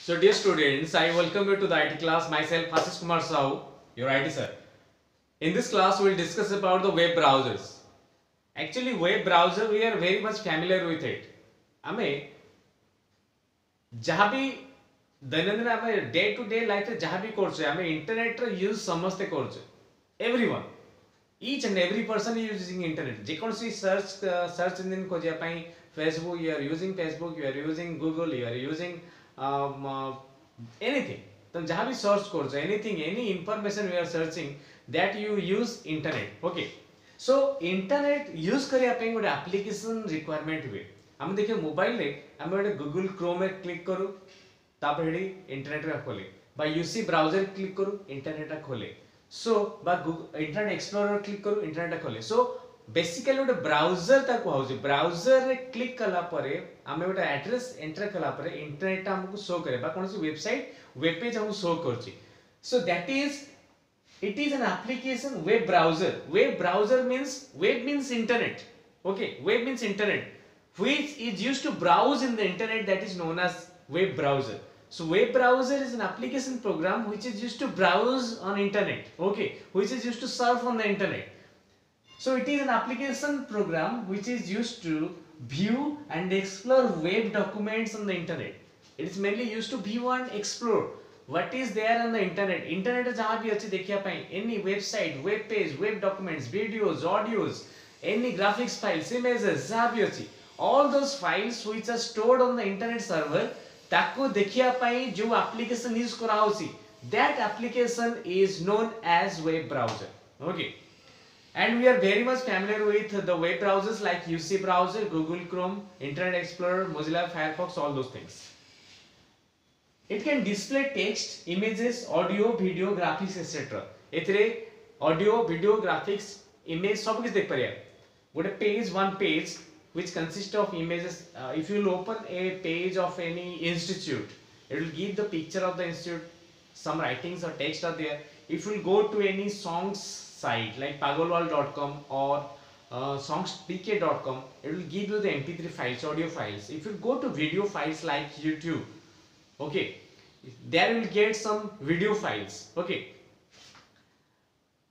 So dear students, I welcome you to the IT class. Myself Ashish Kumar Sahu, your IT sir. In this class, we will discuss about the web browsers. Actually, web browser we are very much familiar with it. आमे जहाँ भी दैनंदिन आमे day to day life रे जहाँ भी करछे आमे इंटरनेट रे यूज समस्ते करछे. Everyone, each and every person is using internet. जे कौन सी सर्च इंजन को जिया पाई Facebook, you are using Facebook, you are using Google, you are using anything. तुम जहाँ भी सर्च करो anything, any information you are searching, that you use internet. Okay. So internet use करिया पे गोटे application requirement हुए. हम देखिए मोबाइल रे हम गोटे Google Chrome में क्लिक करू तापर हेडी इंटरनेट रे खोले बा यूसी ब्राउजर क्लिक करू इंटरनेट रे खोले सो बा इंटरनेट एक्सप्लोरर क्लिक करू इंटरनेट रे खोले सो बेसिकली गोटे ब्राउजर ताको होउची ब्राउजर रे क्लिक कला परे हमें गोटे एड्रेस एंटर कला परे इंटरनेट हमको शो करे बा कोनसी वेबसाइट वेब पेज हमको शो करची so that is it is an application web browser means web means internet. Okay, web means internet which is used to browse in the internet, that is known as web browser. So web browser is an application program which is used to browse on internet, okay, which is used to surf on the internet. So it is an application program which is used to view and explore web documents on the internet. It is mainly used to view and explore what is there on the internet. Internet is जहाँ भी अच्छी देखिया पाएं any website, web page, web documents, videos, audios, any graphics files, images जहाँ भी अच्छी all those files which are stored on the internet server ताको देखिया पाएं जो application use करा होसी that application is known as web browser. Okay. And we are very much familiar with the web browsers like UC browser, Google Chrome, Internet Explorer, Mozilla Firefox, all those things. It can display text, images, audio, video, graphics, etc. एथरे audio, video, graphics, image सब कुछ देख परिया. What a page, one page which consists of images. If you will open a page of any institute, it will give the picture of the institute. Some writings or text are there. If you will go to any songs site like pagalwall.com or songspk.com, it will give you the mp3 files, audio files. If you go to video files like YouTube, okay, there you will get some video files. Okay,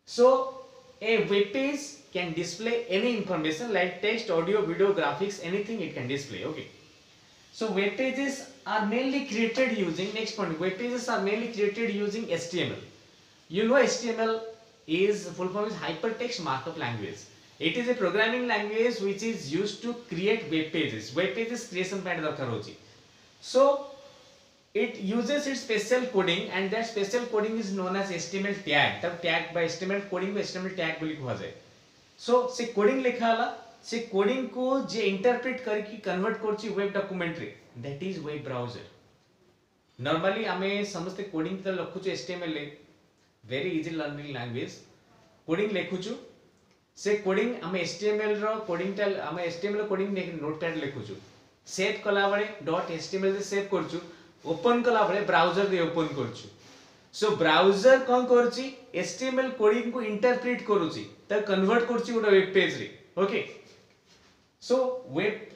so a web page can display any information like text, audio, video, graphics, anything it can display. Okay, so web pages are mainly created using, next point, web pages are mainly created using HTML. You know HTML is full form is hypertext markup language. It is a programming language which is used to create web pages. Web pages creation ପାଇଁ ଦରକାର ହୋଉଛି. So it uses its special coding and that special coding is known as HTML tag. तब tag by HTML coding को HTML tag बोली कुहा जाए. So से coding लिखा हला, से coding को जे interpret करके convert करची web document रे, that is web browser. Normally हमें समझते coding तो लखुचु HTML ले, very easy learning language. Coding लिखुचु, से coding हमें HTML रो coding टा हमें HTML coding ने notepad लिखुचु. Save कला बड़े .html से save करचु. ओपन कला बळे ब्राउजर दे ओपन करछु सो ब्राउजर कोन करछि HTML कोडिंग को इंटरप्रेट करूछि त कन्वर्ट करछि गोटे वेब पेज रे. ओके, सो वेब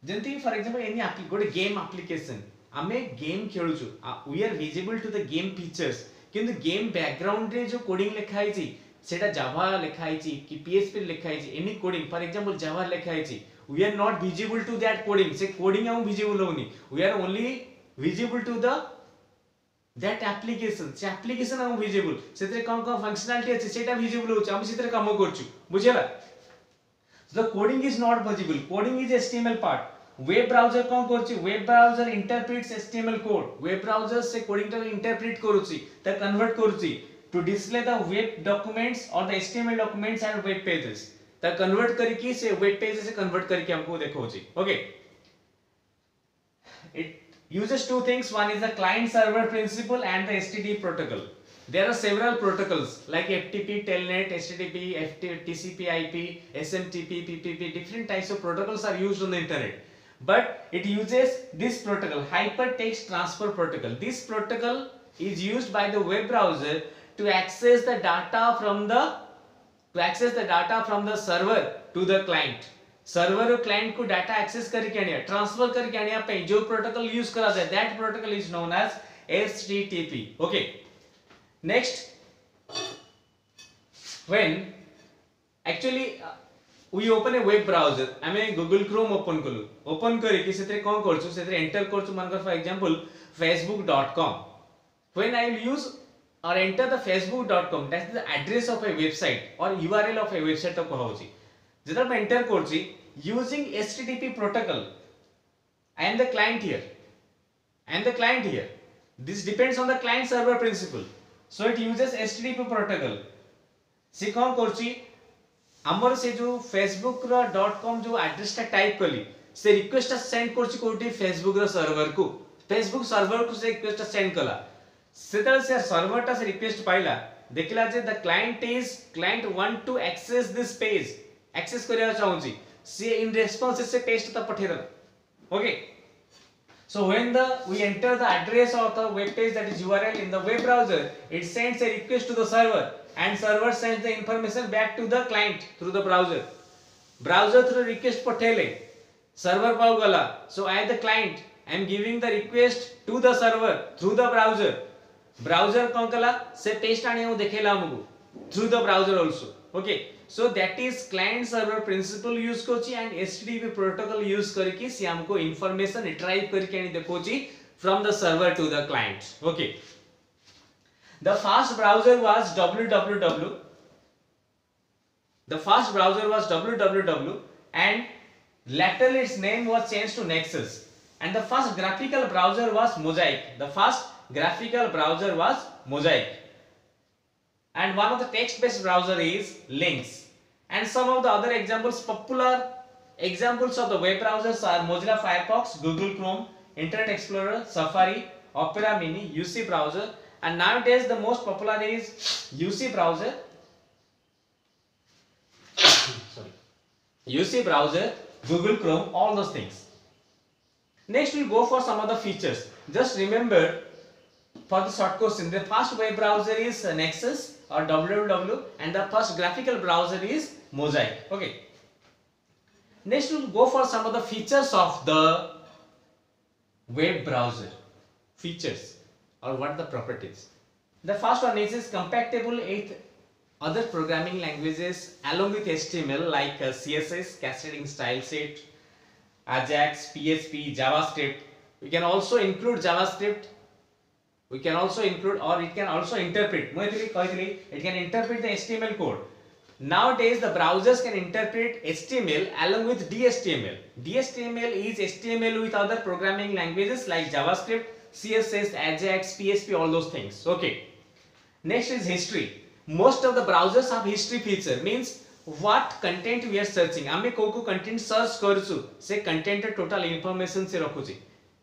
जंती फॉर एग्जांपल एनी गोटे गेम एप्लीकेशन आमे गेम खेलुछु we are visible to the game features किंतु गेम बैकग्राउंड रे जो कोडिंग लिखा आइछि सेटा जावा लिखा आइछि कि PHP लिखा आइछि any coding for example Java लिखा आइछि we are not visible to that coding से कोडिंग हम विजिबल होनी we are only visible to the that application से application हम visible सेतरे कौन कौन functionality अछि सेटा visible होछ हम सेतरे काम करछु बुझियला. The coding is not visible, coding is HTML part. Web browser कौन करछि web browser interprets HTML code. Web browser से coding टा interpret करूछि त convert करूछि to display the web documents or the HTML documents and web pages त convert करके से web pages से convert करके हमको देखौछि. Okay, it uses two things. One is the client server principle and the HTTP protocol. There are several protocols like FTP, Telnet, HTTP, TCP, IP, SMTP, PPP. Different types of protocols are used on the internet. But it uses this protocol, Hypertext Transfer Protocol. This protocol is used by the web browser to access the data from the server to the client. Server और client को data access करके आनिया transfer करके आनिया पे जो protocol use करा जाए that protocol is known as HTTP. Okay, next when actually we open a web browser आमे Google Chrome open कलु open करी कि सेतरे कोन करछु सेतरे enter करछु मानकर for example facebook.com. when I will use or enter the facebook.com, that's the address of a website or URL of a website to कहउची जेता मैं enter करछि using HTTP protocol. I am the client here. I am the client here. This depends on the client server principle. So it uses HTTP protocol. से कौन करछि हमर से जो facebook रो .com जो एड्रेस टा टाइप कली से रिक्वेस्ट टा सेंड करछि कोठी facebook रो सर्वर को facebook सर्वर को से रिक्वेस्ट टा सेंड कला सेतल से सर्वर टा से रिक्वेस्ट पाइला देखला जे the client want to access this page access करिया चाहूची से इन रिस्पांस से टेस्ट ता पठेला okay. So when we enter the address of the web page, that is URL in the web browser, it sends a request to the server and server sends the information back to the client through the browser. Browser through request पठेले server पाउ गला. So I the client I am giving the request to the server through the browser. Browser कौन कला से test आने वो देखेला हमको through the browser also. Okay, so that is client server principle use Kochi and HTTP protocol use करके से हमको information retrieve करके आने देखोची from the server to the client. Okay, the first browser was www. The first browser was www and later its name was changed to Nexus. And the first graphical browser was Mosaic. The first graphical browser was Mosaic. And one of the text-based browser is Lynx. And some of the other examples, popular examples of the web browsers are Mozilla Firefox, Google Chrome, Internet Explorer, Safari, Opera Mini, UC browser, and nowadays the most popular is UC browser. Sorry, UC browser, Google Chrome, all those things. Next we'll go for some of the features. Just remember for the short question, the first web browser is Nexus or www and the first graphical browser is Mosaic. Okay, next we'll go for some of the features of the web browser. Features or what the properties. The first one is compatible with other programming languages along with HTML like CSS, cascading style sheet, Ajax, PHP, JavaScript. We can also include JavaScript. We can also include or it can also interpret. It can interpret the HTML code. Nowadays the browsers can interpret HTML along with DHTML. DHTML is HTML with other programming languages like JavaScript, CSS, Ajax, PHP, all those things. Okay. Next is history. Most of the browsers have history feature, means what content we are searching. आमे को content search करछु से content total information से रखुची.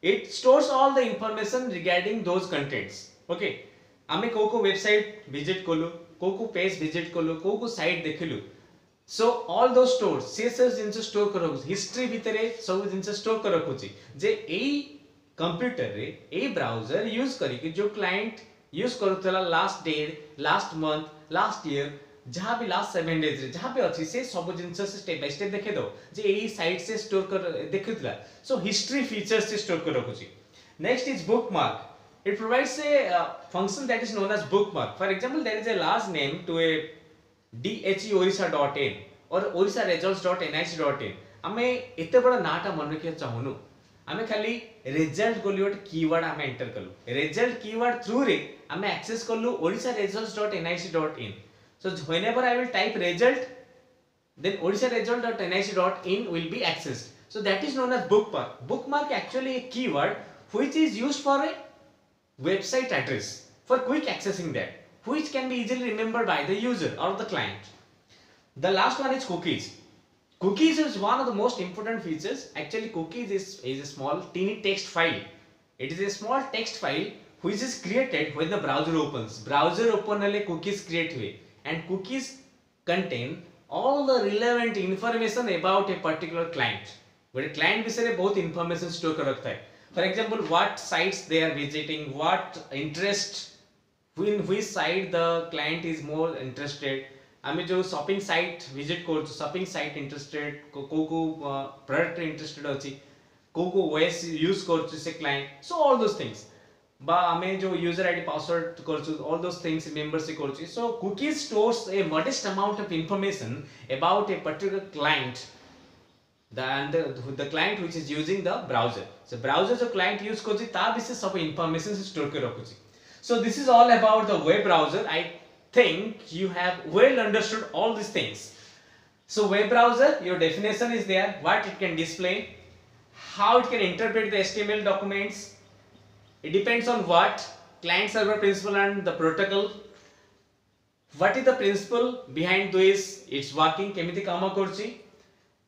It stores all the information regarding those contents. Okay, आमे को website visit कलु, को page visit कलु, को site देखलु. So all those stores से जिनसे store करखुची. History भितरे सब जिनसे store करखुची. जे ए computer रे ए browser use करी कि जो client यूज करूतला last day, last month, last year, जहां भी लास्ट 7 डेज रे जहां पे अछि से सब जिंस से स्टेप बाय स्टेप देखे दो जे एई साइट से स्टोर कर देखुतला. सो हिस्ट्री फीचर्स से स्टोर कर रखुची. Next is bookmark. It provides a function that is known as bookmark. For example there is a last name to a dheorissa.in और orissa-results.nic.in. आमे एते बडा नाटा मन रखिया चाहनु. आमे खाली रिजल्ट गोली गोटे कीवर्ड आमे एंटर कलु. रिजल्ट कीवर्ड थ्रू रे आमे एक्सेस कलु orissa-results.nic.in. So whenever I will type result, then orissa-results.nic.in will be accessed. So that is known as bookmark. Bookmark actually a keyword which is used for a website address for quick accessing that, which can be easily remembered by the user or the client. The last one is cookies. Cookies is one of the most important features. Actually, cookies is a small teeny text file. It is a small text file which is created when the browser opens. Browser open hale cookies create हुए, and cookies contain all the relevant information about a particular client. But client विषय में बहुत information store कर रखता है. For example, what sites they are visiting, what interest, in which site the client is more interested, आम जो shopping site visit कर shopping site interested को प्रोडक्ट इंटरेस्टेड अच्छी को ओएस यूज कर से client so all those things बा आमे जो यूजर आईडी पासवर्ड करछु ऑल दोस थिंग्स मेंबरशिप करछु so cookie stores a modest amount of information about a particular client the client which is using the browser. So browser जो client use करछि ता विषय सब information से store के रखुछि. So this is all about the web browser. I think you have well understood all these things. So web browser, your definition is there, what it can display, how it can interpret the HTML documents. It depends on what client server principle and the protocol. What is the principle behind this? It's working केमिति काम करछि.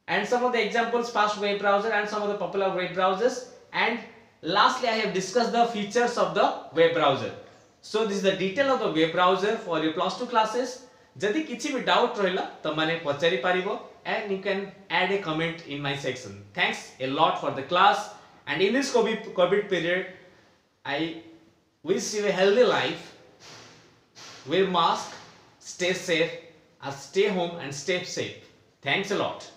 And some of the examples past web browser and some of the popular web browsers, and lastly I have discussed the features of the web browser. So this is the detail of the web browser for your plus 2 classes. Jadi kiछि भी doubt रहला त माने पचारि पारिबो and you can add a comment in my section. Thanks a lot for the class, and in this COVID period I wish you a healthy life. Wear mask, stay safe, stay home and stay safe. Thanks a lot.